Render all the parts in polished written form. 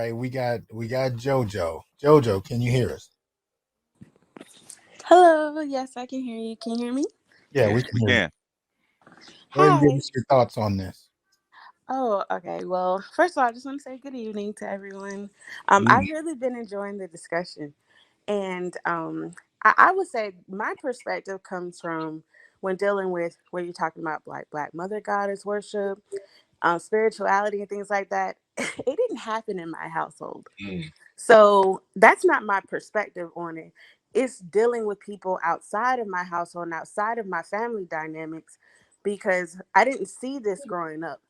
right, we got JoJo. JoJo, can you hear us? Hello, yes, I can hear you. Can you hear me? Yeah, we Yes, can we hear you. can. Go ahead and give Hi. us your thoughts on this. Oh, okay. Well, first of all, I just want to say good evening to everyone. I've Mm. really been enjoying the discussion. And I would say my perspective comes from when dealing with what you're talking about, like Black Mother Goddess worship, spirituality, and things like that. It didn't happen in my household. Mm. So that's not my perspective on it. It's dealing with people outside of my household and outside of my family dynamics because I didn't see this growing up.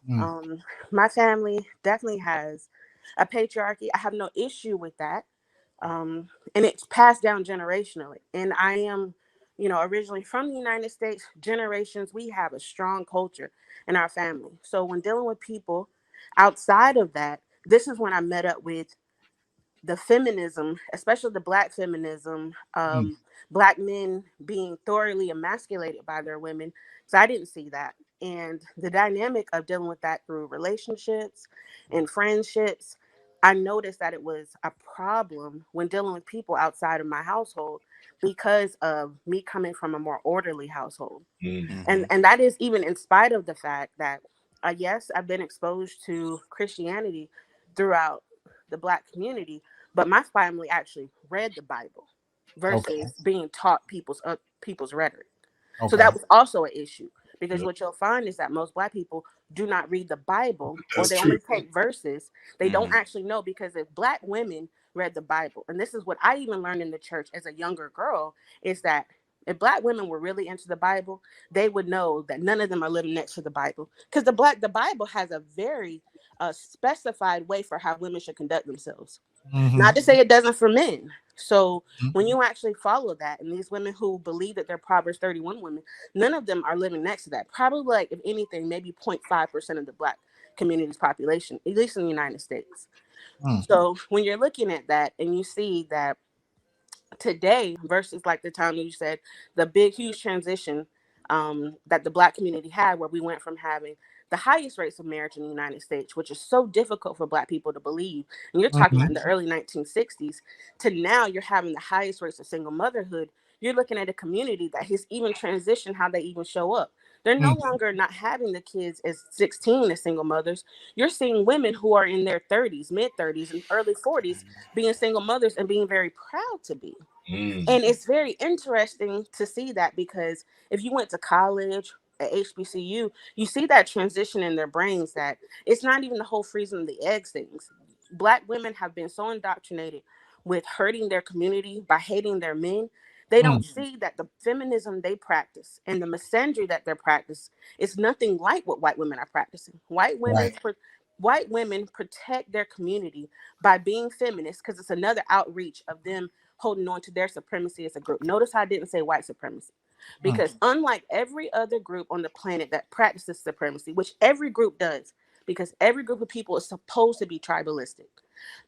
Mm, Um, my family definitely has a patriarchy. I have no issue with that. And it's passed down generationally. And I am, originally from the United States, generations, we have a strong culture in our family. So when dealing with people outside of that, this is when I met up with the feminism, especially the Black feminism, mm, Black men being thoroughly emasculated by their women. So I didn't see that. And the dynamic of dealing with that through relationships and friendships, I noticed that it was a problem when dealing with people outside of my household because of me coming from a more orderly household. And Mm-hmm. and that is even in spite of the fact that yes, I've been exposed to Christianity throughout the Black community, but my family actually read the Bible okay. versus being taught people's rhetoric. So Okay. that was also an issue because Yep. what you'll find is that most Black people do not read the Bible, or That's they true. only take verses. They don't Mm-hmm. actually know, because if Black women read the Bible, and this is what I even learned in the church as a younger girl, is that if Black women were really into the Bible, they would know that none of them are living next to the Bible, because the Bible has a very specified way for how women should conduct themselves. Hmm. Not to say it doesn't for men. So Hmm. when you actually follow that, and these women who believe that they're Proverbs 31 women, none of them are living next to that. Probably, like, if anything, maybe 0.5% of the Black community's population, at least in the United States. Mm, So when you're looking at that and you see that today versus like the time you said the big huge transition that the Black community had, where we went from having the highest rates of marriage in the United States, which is so difficult for Black people to believe, and you're talking about mhm, in the early 1960s, to now you're having the highest rates of single motherhood. You're looking at a community that has even transitioned how they even show up. They're no mm, longer not having the kids as 16 as single mothers. You're seeing women who are in their 30s, mid 30s, and early 40s being single mothers and being very proud to be. Mm. And it's very interesting to see that, because if you went to college at HBCU, you see that transition in their brains, that it's not even the whole freezing the eggs things. Black women have been so indoctrinated with hurting their community by hating their men. They mm. don't see that the feminism they practice and the misandry that they're practicing is nothing like what white women are practicing. Right. White women protect their community by being feminists, because it's another outreach of them holding on to their supremacy as a group. Notice how I didn't say white supremacy, Mm, because unlike every other group on the planet that practices supremacy, which every group does, because every group of people is supposed to be tribalistic.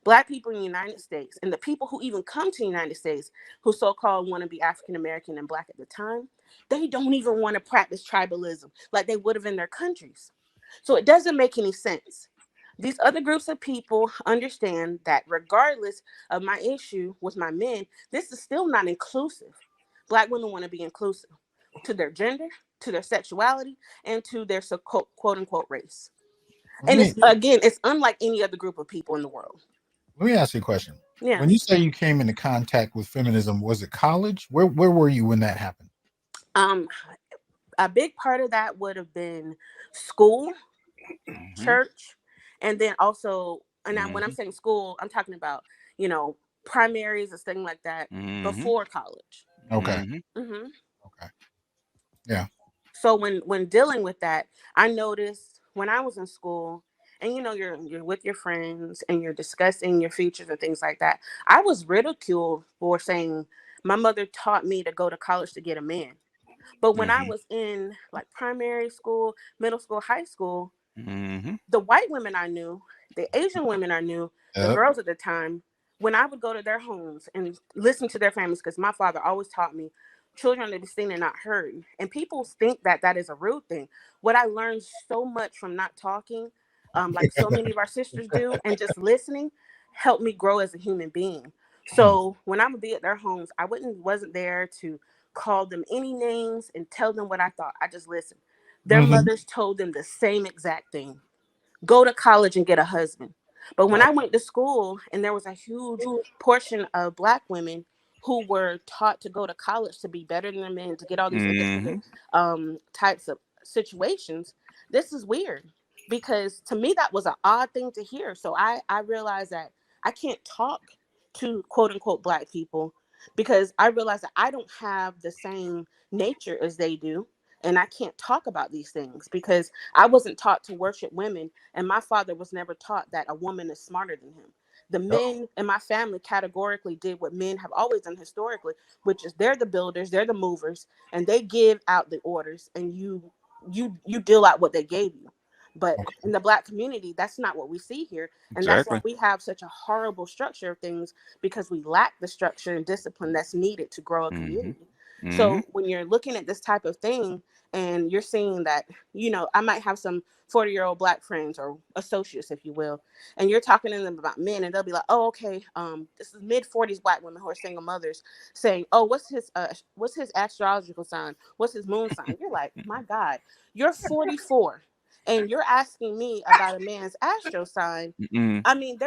Black people in the United States, and the people who even come to the United States who so-called want to be African American and Black at the time, they don't even want to practice tribalism like they would have in their countries. So it doesn't make any sense. These other groups of people understand that regardless of my issue with my men, this is still not inclusive. Black women want to be inclusive to their gender, to their sexuality, and to their quote unquote race. let And me it's, again, it's unlike any other group of people in the world. let me ask you a question. Yeah. When you say you came into contact with feminism, was it college? Where were you when that happened? Um, a big part of that would have been school, Mm-hmm. church, and then also, and when I'm Mm-hmm. saying school, I'm talking about, you know, primaries and things like that Mm-hmm. before college. Okay. Mm-hmm. Hmm. Okay. Yeah. So when dealing with that, I noticed when I was in school, and you're with your friends and you're discussing your futures and things like that. I was ridiculed for saying my mother taught me to go to college to get a man. But when I Mm-hmm. was in like primary school, middle school, high school, Mm-hmm. the white women I knew, the Asian women I knew, the Yep. girls at the time, when I would go to their homes and listen to their families, because my father always taught me children are to be seen and not heard. And people think that that is a rude thing. What I learned so much from not talking like so many of our sisters do, and just listening helped me grow as a human being. Hmm. So when I'm gonna be at their homes, I wasn't there to call them any names and tell them what I thought. I just listened. Their Hmm. mothers told them the same exact thing: go to college and get a husband. But when I went to school, and there was a huge portion of Black women who were taught to go to college to be better than their men, to get all these independent Mhm. types of situations, this is weird, because to me that was an odd thing to hear. So I realized that I can't talk to quote unquote Black people, because I realized that I don't have the same nature as they do, and I can't talk about these things because I wasn't taught to worship women, and my father was never taught that a woman is smarter than him. The men in my family categorically did what men have always done historically, which is they're the builders, they're the movers, and they give out the orders, and you deal out what they gave you. But in the Black community, that's not what we see here, and that's why Exactly. we have such a horrible structure of things, because we lack the structure and discipline that's needed to grow a Mhm. community. Mhm. So when you're looking at this type of thing, and you're seeing that, I might have some 40-year-old Black friends or associates, if you will, and you're talking to them about men, and they'll be like, oh, okay, this is mid-40s Black women who are single mothers saying, oh, what's his astrological sign, what's his moon sign. You're like, my God, you're 44 and you're asking me about a man's astro sign. Mhm. I mean,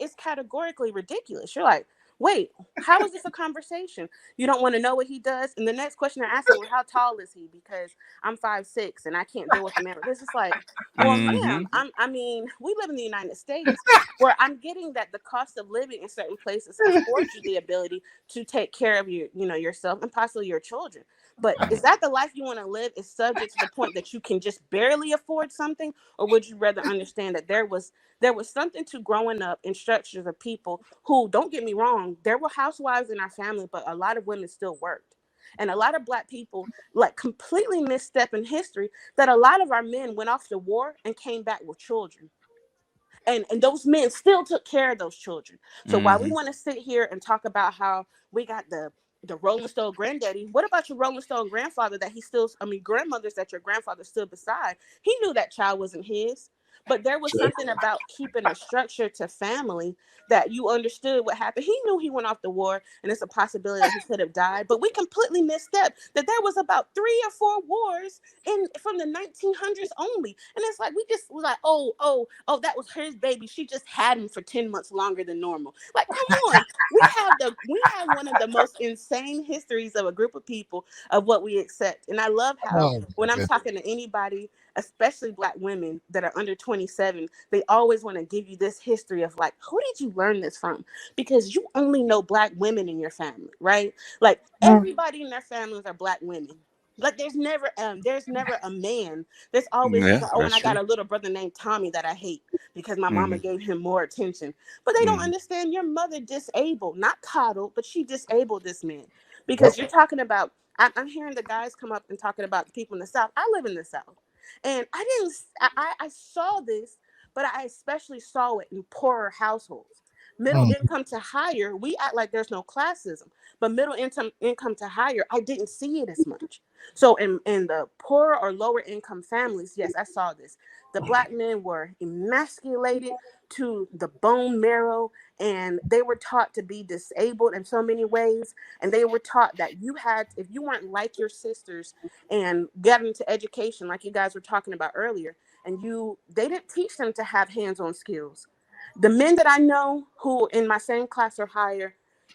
it's categorically ridiculous. You're like, wait, how is this a conversation? You don't want to know what he does, and the next question they're asking, well, how tall is he? Because I'm 5'6" and I can't deal with a man. This is like, well, ma'am, Mhm. I mean, we live in the United States, where I'm getting that the cost of living in certain places affords you the ability to take care of yourself and possibly your children. But is that the life you want to live? Is subject to the point that you can just barely afford something, or would you rather understand that there was something to growing up in structures of people who, don't get me wrong, there were housewives in our family, but a lot of women still worked. And a lot of Black people like completely misstep in history, that a lot of our men went off to war and came back with children. And those men still took care of those children. So while we Mhm. want to sit here and talk about how we got the Rolling Stone granddaddy, what about your Rolling Stone grandfather that he still, I mean, grandmothers that your grandfather stood beside? He knew that child wasn't his. But there was something about keeping a structure to family, that you understood what happened. He knew he went off the war, and it's a possibility that he could have died. But we completely misstepped that there was about 3 or 4 wars in from the 1900s only. And it's like we just was like, oh, that was his baby. She just had him for 10 months longer than normal. Like, come on. We have one of the most insane histories of a group of people of what we accept. And I love how Oh my when I'm goodness. talking to anybody, especially Black women that are under 27, they always want to give you this history of like, who did you learn this from? Because you only know Black women in your family, right? Like everybody in their families are Black women. Like there's never a man. There's always Yeah, oh, and that's I got true. a little brother named Tommy that I hate because my mama Mhm. gave him more attention. But they don't Mhm. understand your mother disabled, not coddled, but she disabled this man. Yep. Because you're talking about, I'm hearing the guys come up and talking about the people in the South. I live in the South, and I didn't. I saw this, but I especially saw it in poorer households. Middle Mm. income to higher, we act like there's no classism, but middle income to higher, I didn't see it as much. So in the poorer or lower income families, yes, I saw this. The Black men were emasculated to the bone marrow, and they were taught to be disabled in so many ways. And they were taught that if you weren't like your sisters and got into education, like you guys were talking about earlier, and they didn't teach them to have hands-on skills. The men that I know who in my same class or higher,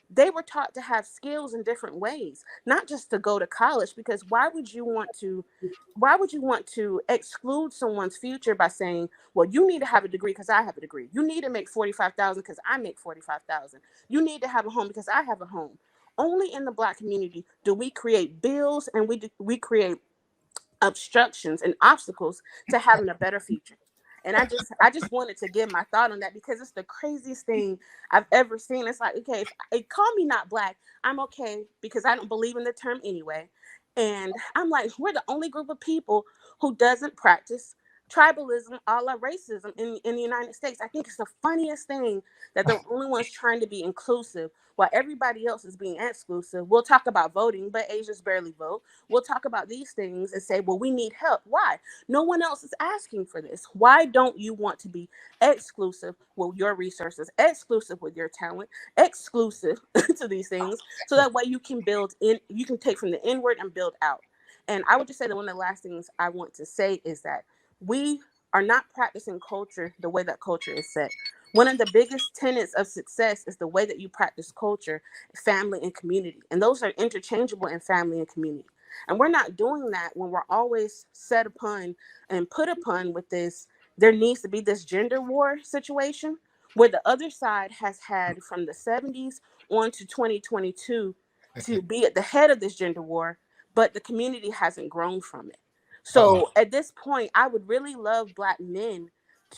they were taught to have skills in different ways, not just to go to college. Because why would you want to exclude someone's future by saying, well, you need to have a degree because I have a degree. You need to make 45,000 because I make 45,000. You need to have a home because I have a home. Only in the Black community do we create bills, and we create obstructions and obstacles to having a better future. And I just wanted to give my thought on that, because it's the craziest thing I've ever seen. It's like, okay, if it call me not Black, I'm okay, because I don't believe in the term anyway. And I'm like, we're the only group of people who doesn't practice tribalism a la racism in the United States. I think it's the funniest thing that the only ones trying to be inclusive while everybody else is being exclusive. We'll talk about voting, but Asians barely vote. We'll talk about these things and say, well, we need help. Why? No one else is asking for this. Why don't you want to be exclusive with your resources, exclusive with your talent, exclusive to these things, so that way you can build in, you can take from the inward and build out. And I would just say that one of the last things I want to say is that we are not practicing culture the way that culture is set. One of the biggest tenets of success is the way that you practice culture, family, and community. And those are interchangeable in family and community. And we're not doing that when we're always set upon and put upon with this. There needs to be this gender war situation where the other side has had from the 70s on to 2022 to be at the head of this gender war, but the community hasn't grown from it. So at this point, I would really love Black men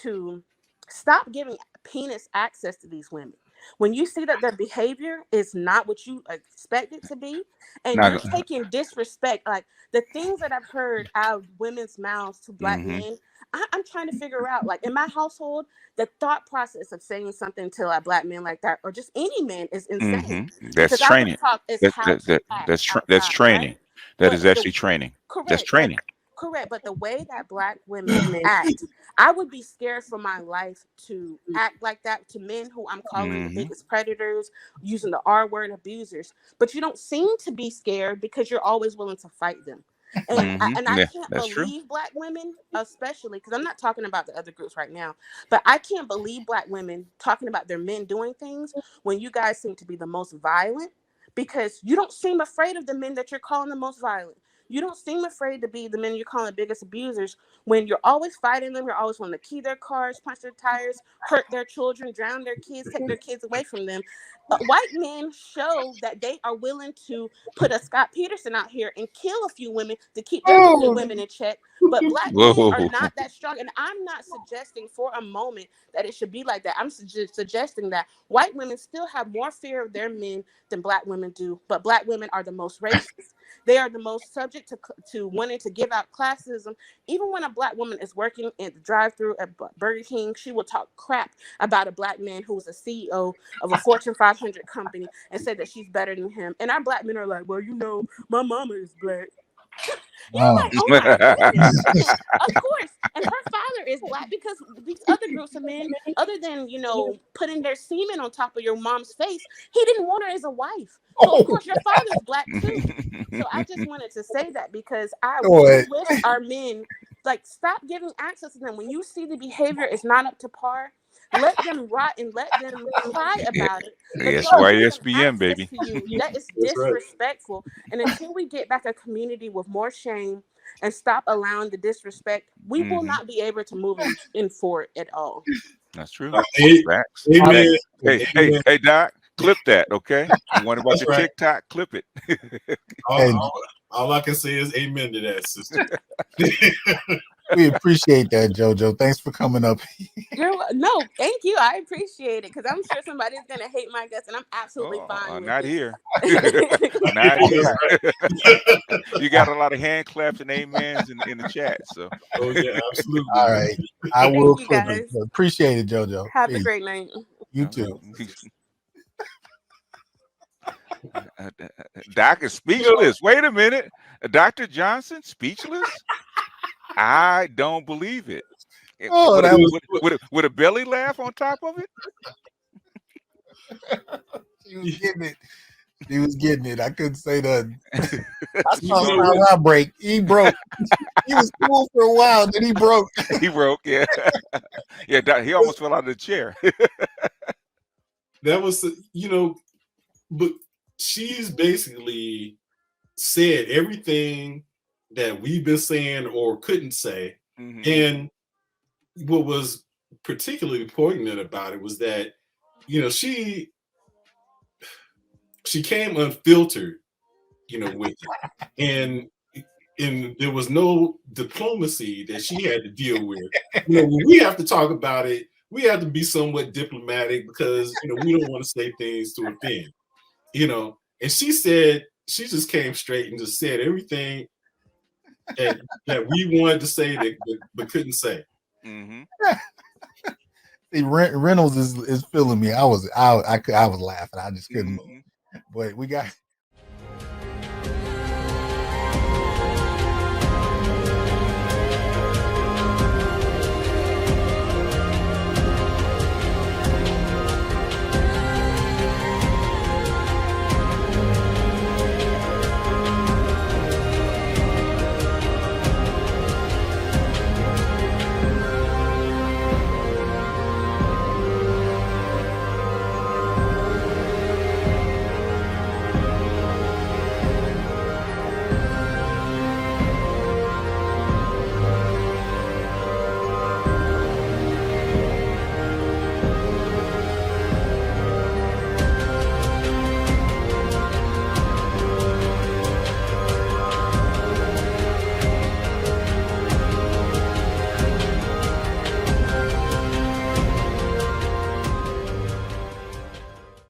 to stop giving penis access to these women. When you see that their behavior is not what you expect it to be, and Not you're go- taking disrespect, like the things that I've heard out of women's mouths to Black Mhm. men, I'm trying to figure out, like in my household, the thought process of saying something to a Black man like that, or just any man, is insane. That's Because I was training. taught it's That, how that, to that, act that's outside, right? training. That But is actually training. That's correct, but training. correct, but the way that Black women act, I would be scared for my life to act like that to men who I'm calling the Mhm. biggest predators, using the R word, abusers. But you don't seem to be scared because you're always willing to fight them. And I Yeah, can't that's true. believe Black women, especially because I'm not talking about the other groups right now, but I can't believe Black women talking about their men doing things when you guys seem to be the most violent, because you don't seem afraid of the men that you're calling the most violent. You don't seem afraid to be the men you're calling the biggest abusers when you're always fighting them. You're always wanting to key their cars, punch their tires, hurt their children, drown their kids, take their kids away from them. White men show that they are willing to put a Scott Peterson out here and kill a few women to keep their women in check. But Black men are Whoa. not that strong. And I'm not suggesting for a moment that it should be like that. I'm suggesting that white women still have more fear of their men than Black women do. But Black women are the most racist. They are the most subject to wanting to give out classism. Even when a Black woman is working at the drive-thru at Burger King, she will talk crap about a Black man who is a CEO of a Fortune 500 company and say that she's better than him. And our Black men are like, well, you know, my mama is Black. You're like, oh my goodness. Of course. And her father is Black, because these other groups of men, other than, you know, putting their semen on top of your mom's face, he didn't want her as a wife. So of course your father's Black too. So I just wanted to say that because I really wish our men, like, stop giving access to them. When you see the behavior is not up to par, let them rot and let them cry Yeah, about it. But yes, don't give them YSBN, access baby. to you. That is That's right. disrespectful. And until we get back a community with more shame and stop allowing the disrespect, we will Hmm. not be able to move in forward at all. That's true. A- Facts. Amen. Hey, Doc, clip that, okay? The one about That's your right. TikTok, clip it. All I can say is amen to that, sister. We appreciate that, JoJo. Thanks for coming up. No, thank you. I appreciate it, because I'm sure somebody's gonna hate my guts, and I'm absolutely fine with Not it. here. Not here. You got a lot of hand claps and amens in the chat. So Oh yeah, absolutely. All right. I will Thank you, clip guys. it. Appreciate it, JoJo. Have Peace. a great night. You too. Doc is speechless. Wait a minute. Dr. Johnson, speechless? I don't believe it. Oh, that was With a belly laugh on top of it? she was getting it. He was getting it. I couldn't say that. I You saw know, Sal break. He broke. He was cool for a while, then he broke. He broke, yeah. Yeah, Doc, he almost fell out of the chair. that was, you know, but she's basically said everything that we've been saying or couldn't say. And what was particularly poignant about it was that, you know, she came unfiltered, you know, with it. And there was no diplomacy that she had to deal with. You know, when we have to talk about it, we have to be somewhat diplomatic because, you know, we don't want to say things to offend, you know. And she just came straight and just said everything that we wanted to say but couldn't say. Mm-hmm. See, Reynolds is feeling me. I was laughing. I just couldn't move. But we got